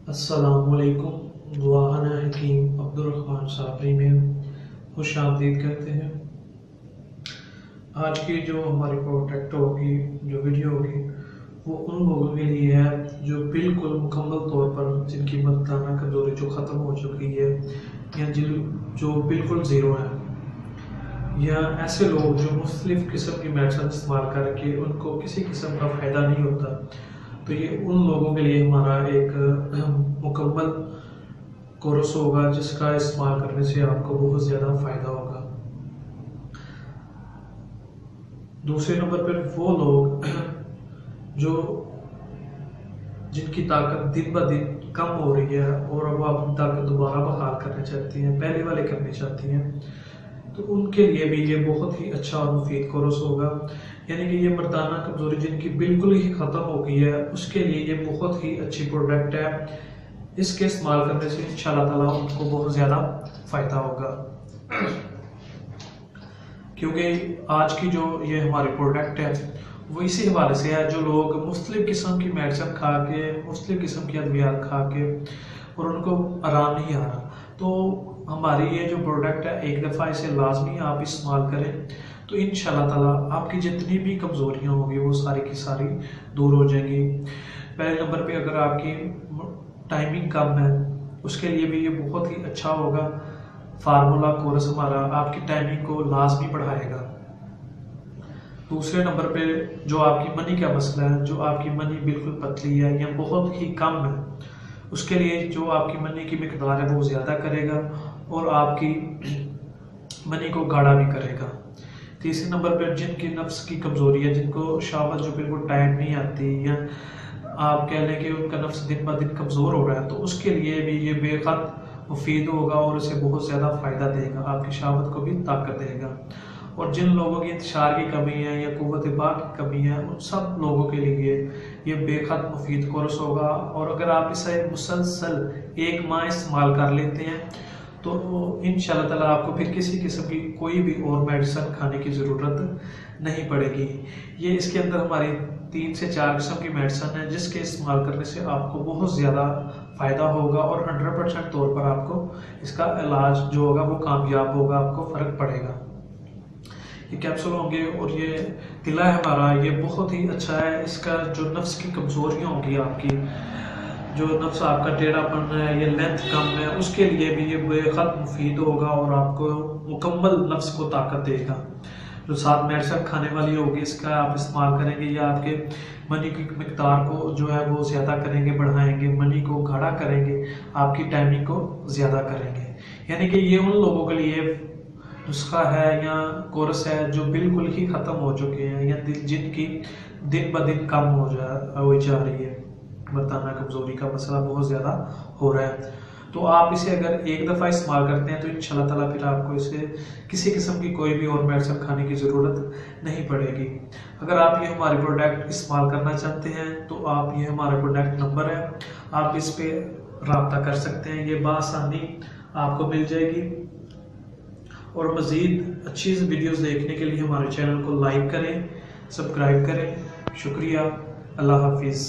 السلام علیکم، دعانا حکیم عبدالرحمن صابری میں خوش آمدید کرتے ہیں۔ آج کی جو ہماری پروڈکٹ ہوگی، جو ویڈیو ہوگی، وہ ان لوگوں کے لیے ہے جو بالکل مکمل طور پر جن کی مردانہ کمزوری جو ختم ہو چکی ہے یا جو بالکل زیرو ہے، یا ایسے لوگ جو مختلف قسم کی میڈیسن استعمال کر کے ان کو کسی قسم کا فائدہ نہیں ہوتا، تو یہ ان لوگوں کے لیے ہمارا ایک مکمل کورس ہوگا جس کا استعمال کرنے سے آپ کو بہت زیادہ فائدہ ہوگا۔ دوسرے نمبر پر وہ لوگ جو جن کی طاقت دن بہ دن کم ہو رہی ہے اور وہ اپنی طاقت دوبارہ بحال کرنا چاہتی ہیں، پہلے والے کرنی چاہتی ہیں، تو ان کے لیے بھی یہ بہت ہی اچھا اور مفید کورس ہوگا۔ یعنی کہ یہ مردانہ کمزوری جن کی بالکل ہی ختم ہو گئی ہے، اس کے لیے یہ بہت ہی اچھی پروڈکٹ ہے۔ اس کے استعمال کرنے سے انشاءاللہ تعالیٰ ان کو بہت زیادہ فائدہ ہوگا، کیونکہ آج کی جو یہ ہماری پروڈکٹ ہے وہ اسی حوالے سے ہے جو لوگ مختلف قسم کی میڈیسن کھا کے، مختلف قسم کی ادویات کھا کے اور ان کو آرام نہیں آ رہا، تو ہماری یہ جو پروڈکٹ ہے ایک دفعہ اسے لازمی آپ استعمال کریں تو انشاءاللہ تعالیٰ آپ کی جتنی بھی کمزوریاں ہوں گی وہ ساری کی ساری دور ہو جائیں گی۔ پہلے نمبر پہ اگر آپ کی ٹائمنگ کم ہے اس کے لیے بھی یہ بہت ہی اچھا ہوگا۔ فارمولا کورس ہمارا آپ کی ٹائمنگ کو لازمی بڑھائے گا۔ دوسرے نمبر پہ جو آپ کی منی کا مسئلہ ہے، جو آپ کی منی بالکل پتلی ہے یا بہت ہی کم ہے، اس کے لیے جو آپ کی منی کی مقدار ہے وہ زیادہ کرے گا اور آپ کی منی کو گاڑا بھی کرے گا۔ تیسرے نمبر پر جن کی نفس کی کمزوری ہے، جن کو شہوت جو بالکل ٹائٹ نہیں آتی، یا آپ کہہ لیں کہ ان کا نفس دن بہ دن کمزور ہو رہا ہے، تو اس کے لیے بھی یہ بے حد مفید ہوگا اور اسے بہت زیادہ فائدہ دے گا، آپ کی شہوت کو بھی طاقت دے گا۔ اور جن لوگوں کی انتشار کی کمی ہے یا قوت باہ کی کمی ہے، ان سب لوگوں کے لیے یہ بے حد مفید کورس ہوگا۔ اور اگر آپ اسے مسلسل 1 ماہ استعمال کر لیتے ہیں تو انشاءاللہ تعالیٰ آپ کو پھر کسی قسم کی کوئی بھی اور میڈیسن کھانے کی ضرورت نہیں پڑے گی۔ یہ اس کے اندر ہماری 3 سے 4 قسم کی میڈیسن ہے جس کے استعمال کرنے سے آپ کو بہت زیادہ فائدہ ہوگا اور 100% طور پر آپ کو اس کا علاج جو ہوگا وہ کامیاب ہوگا، آپ کو فرق پڑے گا۔ یہ کیپسول ہوں گے اور یہ قلعہ ہے ہمارا، یہ بہت ہی اچھا ہے۔ اس کا جو نفس کی کمزوریاں ہوں گی، آپ کی جو نفس آپ کا ٹیڑھا پن ہے یا لینتھ کم ہے، اس کے لیے بھی یہ بے حد مفید ہوگا اور آپ کو مکمل نفس کو طاقت دے گا۔ جو 7 میڈیسن کھانے والی ہوگی، اس کا آپ استعمال کریں گے یا آپ کے منی کی مقدار کو جو ہے وہ زیادہ کریں گے، بڑھائیں گے، منی کو گاڑا کریں گے، آپ کی ٹائمنگ کو زیادہ کریں گے۔ یعنی کہ یہ ان لوگوں کے لیے نسخہ ہے یا کورس ہے جو بالکل ہی ختم ہو چکے ہیں یا جن کی دن بہ دن کم ہو جا رہی ہے، مردانہ کمزوری کا مسئلہ بہت زیادہ ہو رہا ہے۔ تو آپ اسے اگر ایک دفعہ استعمال کرتے ہیں تو انشاءاللہ تعالیٰ پھر آپ کو اسے کسی قسم کی کوئی بھی اور میڈیسن کھانے کی ضرورت نہیں پڑے گی۔ اگر آپ یہ ہماری پروڈکٹ استعمال کرنا چاہتے ہیں تو آپ یہ ہمارا پروڈکٹ نمبر ہے، آپ اس پہ رابطہ کر سکتے ہیں، یہ بآسانی آپ کو مل جائے گی۔ اور مزید اچھی ویڈیوز دیکھنے کے لیے ہمارے چینل کو لائک کریں، سبسکرائب کریں۔ شکریہ، اللہ حافظ۔